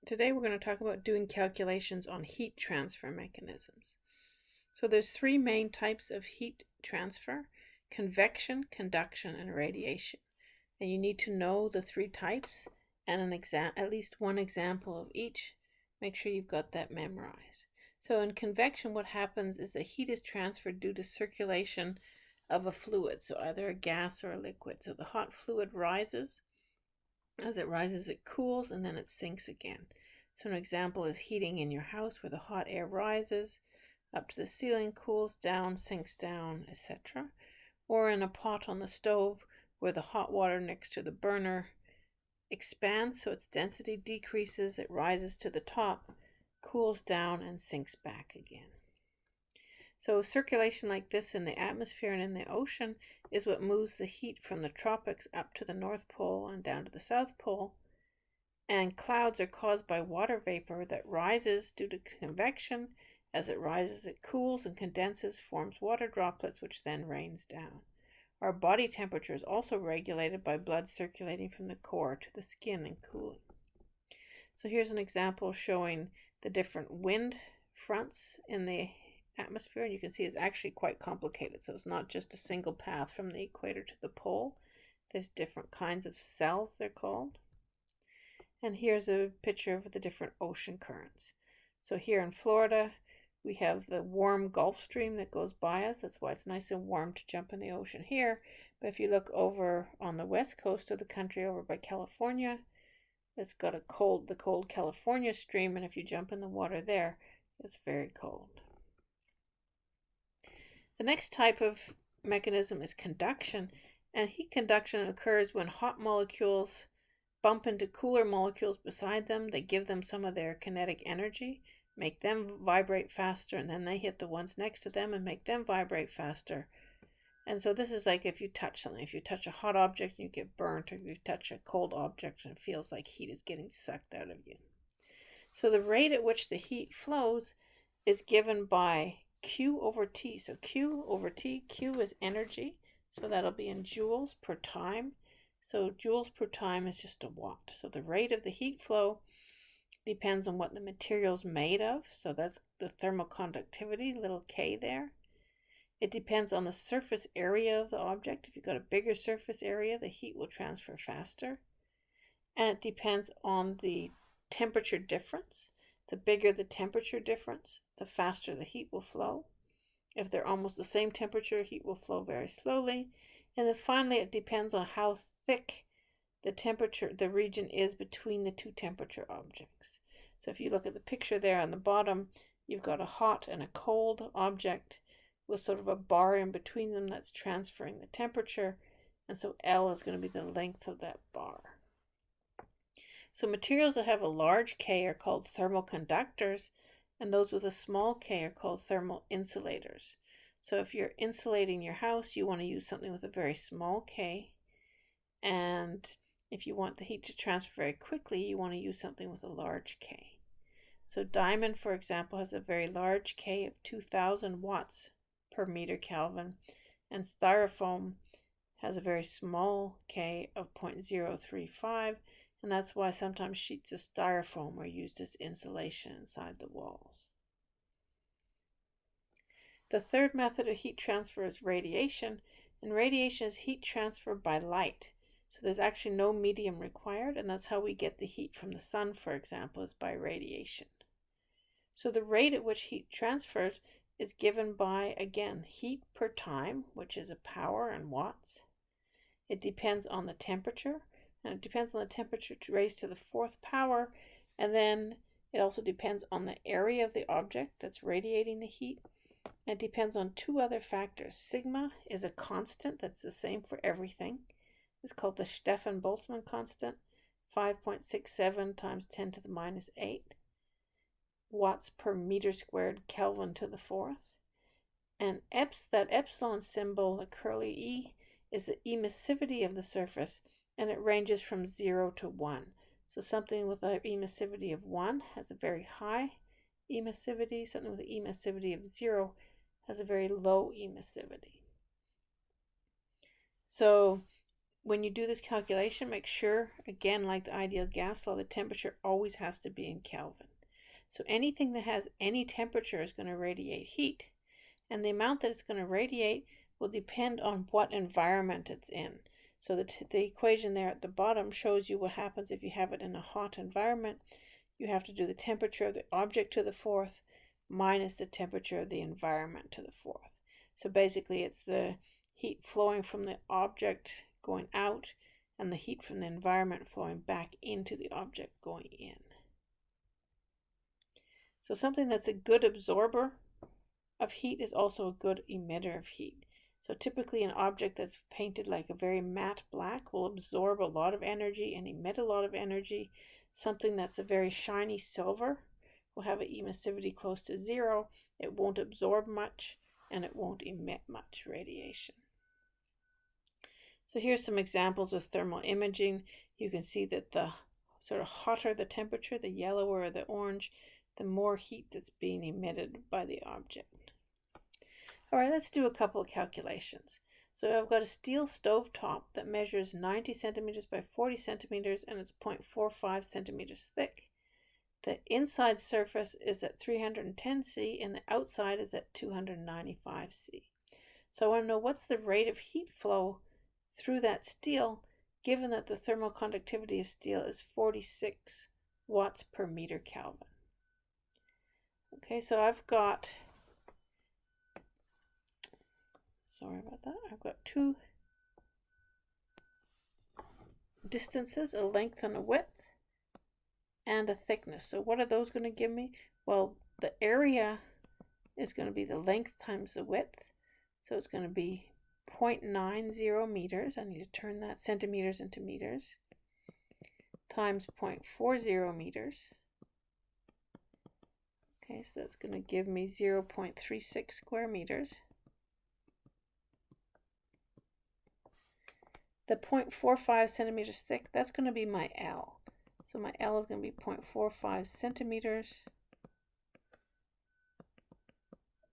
Today we're going to talk about doing calculations on heat transfer mechanisms. So there's three main types of heat transfer: convection, conduction, and radiation. And you need to know the three types and at least one example of each. Make sure you've got that memorized. So in convection, what happens is the heat is transferred due to circulation of a fluid, so either a gas or a liquid. So the hot fluid rises. As it rises, it cools, and then it sinks again. So an example is heating in your house, where the hot air rises up to the ceiling, cools down, sinks down, etc. Or in a pot on the stove, where the hot water next to the burner expands, so its density decreases, it rises to the top, cools down, and sinks back again. So circulation like this in the atmosphere and in the ocean is what moves the heat from the tropics up to the North Pole and down to the South Pole. And clouds are caused by water vapor that rises due to convection. As it rises, it cools and condenses, forms water droplets, which then rains down. Our body temperature is also regulated by blood circulating from the core to the skin and cooling. So here's an example showing the different wind fronts in the atmosphere, and you can see it's actually quite complicated. So it's not just a single path from the equator to the pole. There's different kinds of cells, they're called. And here's a picture of the different ocean currents. So here in Florida, we have the warm Gulf Stream that goes by us. That's why it's nice and warm to jump in the ocean here. But if you look over on the west coast of the country, over by California, it's got the cold California stream, and if you jump in the water there, it's very cold. The next type of mechanism is conduction, and heat conduction occurs when hot molecules bump into cooler molecules beside them. They give them some of their kinetic energy, make them vibrate faster, and then they hit the ones next to them and make them vibrate faster. And so this is like if you touch something. If you touch a hot object, you get burnt, or if you touch a cold object and it feels like heat is getting sucked out of you. So the rate at which the heat flows is given by Q over T. So Q over T, Q is energy, so that'll be in joules per time. So joules per time is just a watt. So the rate of the heat flow depends on what the material is made of. So that's the thermal conductivity, little k there. It depends on the surface area of the object. If you've got a bigger surface area, the heat will transfer faster. And it depends on the temperature difference. The bigger the temperature difference, the faster the heat will flow. If they're almost the same temperature, heat will flow very slowly. And then finally, it depends on how thick the region is between the two temperature objects. So if you look at the picture there on the bottom, you've got a hot and a cold object with sort of a bar in between them that's transferring the temperature. And so L is going to be the length of that bar. So materials that have a large K are called thermal conductors, and those with a small k are called thermal insulators. So if you're insulating your house, you want to use something with a very small k. And if you want the heat to transfer very quickly, you want to use something with a large K. So diamond, for example, has a very large K of 2000 watts per meter Kelvin, and styrofoam has a very small K of 0.035, and that's why sometimes sheets of styrofoam are used as insulation inside the walls. The third method of heat transfer is radiation, and radiation is heat transfer by light. So there's actually no medium required, and that's how we get the heat from the sun, for example, is by radiation. So the rate at which heat transfers is given by, again, heat per time, which is a power in watts. It depends on the temperature, and it depends on the temperature raised to the fourth power, and then it also depends on the area of the object that's radiating the heat. And it depends on two other factors. Sigma is a constant that's the same for everything. It's called the Stefan-Boltzmann constant, 5.67 times 10 to the minus 8 watts per meter squared Kelvin to the fourth. And that epsilon symbol, the curly E, is the emissivity of the surface, and it ranges from 0 to 1. So something with an emissivity of 1 has a very high emissivity. Something with an emissivity of 0 has a very low emissivity. So when you do this calculation, make sure, again, like the ideal gas law, the temperature always has to be in Kelvin. So anything that has any temperature is going to radiate heat. And the amount that it's going to radiate will depend on what environment it's in. So the equation there at the bottom shows you what happens if you have it in a hot environment. You have to do the temperature of the object to the fourth minus the temperature of the environment to the fourth. So basically it's the heat flowing from the object going out and the heat from the environment flowing back into the object going in. So something that's a good absorber of heat is also a good emitter of heat. So typically an object that's painted like a very matte black will absorb a lot of energy and emit a lot of energy. Something that's a very shiny silver will have an emissivity close to 0. It won't absorb much and it won't emit much radiation. So here's some examples with thermal imaging. You can see that the sort of hotter the temperature, the yellower or the orange, the more heat that's being emitted by the object. All right, let's do a couple of calculations. So I've got a steel stovetop that measures 90 centimeters by 40 centimeters and it's 0.45 centimeters thick. The inside surface is at 310 C and the outside is at 295 C. So I want to know what's the rate of heat flow through that steel, given that the thermal conductivity of steel is 46 watts per meter Kelvin. Okay, so I've got, sorry about that, I've got two distances, a length and a width, and a thickness. So what are those going to give me? Well, the area is going to be the length times the width. So it's going to be 0.90 meters. I need to turn that centimeters into meters. Times 0.40 meters. Okay, so that's going to give me 0.36 square meters. The 0.45 centimeters thick, that's going to be my L. So my L is going to be 0.45 centimeters,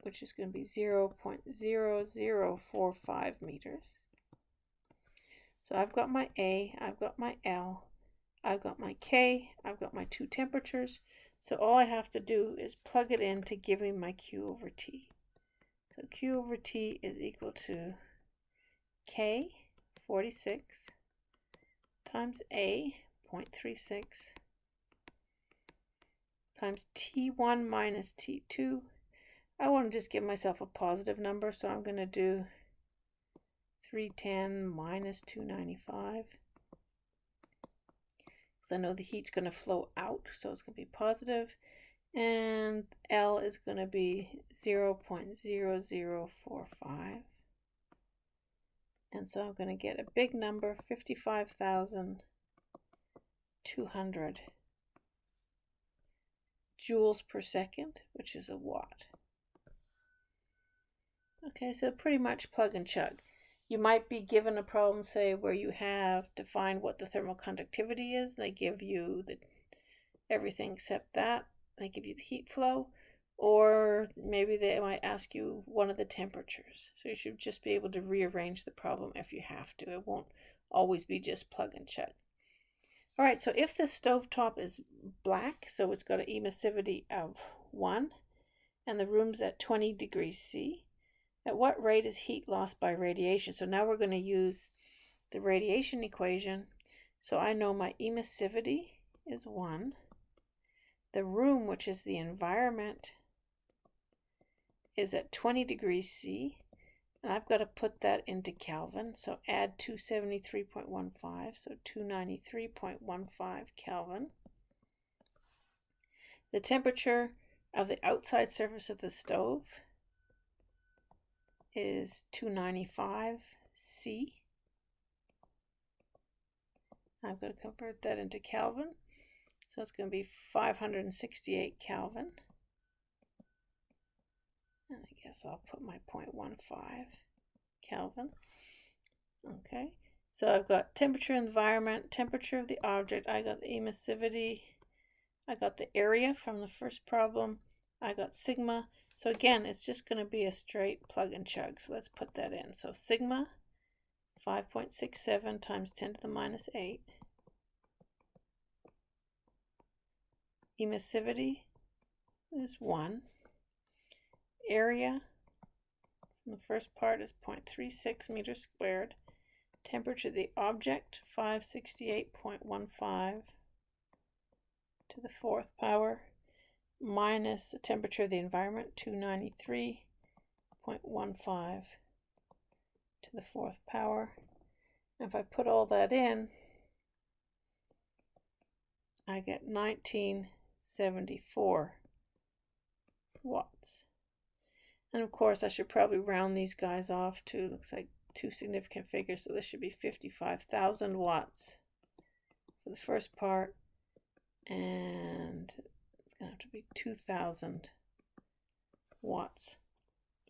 which is going to be 0.0045 meters. So I've got my A, I've got my L, I've got my K, I've got my two temperatures. So all I have to do is plug it in to give me my Q over T. So Q over T is equal to K, 46, times A, 0.36, times T1 minus T2. I want to just give myself a positive number, so I'm going to do 310 minus 295. So I know the heat's going to flow out, so it's going to be positive. And L is going to be 0.0045. And so I'm going to get a big number, 55,200 joules per second, which is a watt. Okay, so pretty much plug and chug. You might be given a problem, say, where you have to find what the thermal conductivity is. They give you everything except that. They give you the heat flow. Or maybe they might ask you one of the temperatures. So you should just be able to rearrange the problem if you have to. It won't always be just plug and chug. All right, so if the stovetop is black, so it's got an emissivity of 1, and the room's at 20 degrees C, at what rate is heat lost by radiation? So now we're going to use the radiation equation. So I know my emissivity is 1. The room, which is the environment, is at 20 degrees C. And I've got to put that into Kelvin. So add 273.15, so 293.15 Kelvin. The temperature of the outside surface of the stove is 295 C. I've got to convert that into Kelvin. So it's going to be 568 Kelvin. And I guess I'll put my 0.15 Kelvin. Okay, so I've got temperature environment, temperature of the object, I got the emissivity, I got the area from the first problem, I got sigma. So again, it's just going to be a straight plug and chug. So let's put that in. So sigma 5.67 times 10 to the minus 8. Emissivity is 1. Area from the first part is 0.36 meters squared. Temperature of the object, 568.15 to the 4th power, minus the temperature of the environment, 293.15 to the 4th power. And if I put all that in, I get 1974 watts. And of course, I should probably round these guys off to, looks like 2 significant figures, so this should be 55,000 watts for the first part, and it's going to have to be 2,000 watts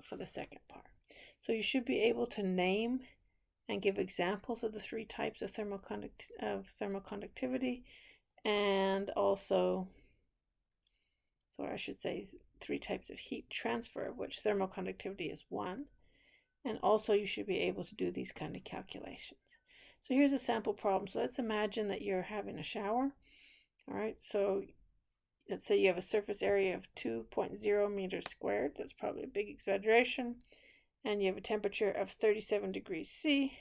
for the second part. So you should be able to name and give examples of the 3 types of thermal conductivity, and also, so I should say 3 types of heat transfer, of which thermal conductivity is 1. And also you should be able to do these kind of calculations. So here's a sample problem. So let's imagine that you're having a shower. All right, so let's say you have a surface area of 2.0 meters squared. That's probably a big exaggeration. And you have a temperature of 37 degrees C.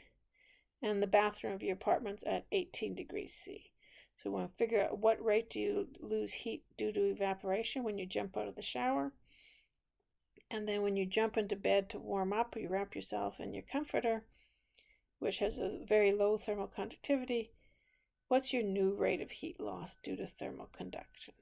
And the bathroom of your apartment's at 18 degrees C. So we want to figure out what rate do you lose heat due to evaporation when you jump out of the shower. And then when you jump into bed to warm up, you wrap yourself in your comforter, which has a very low thermal conductivity. What's your new rate of heat loss due to thermal conduction?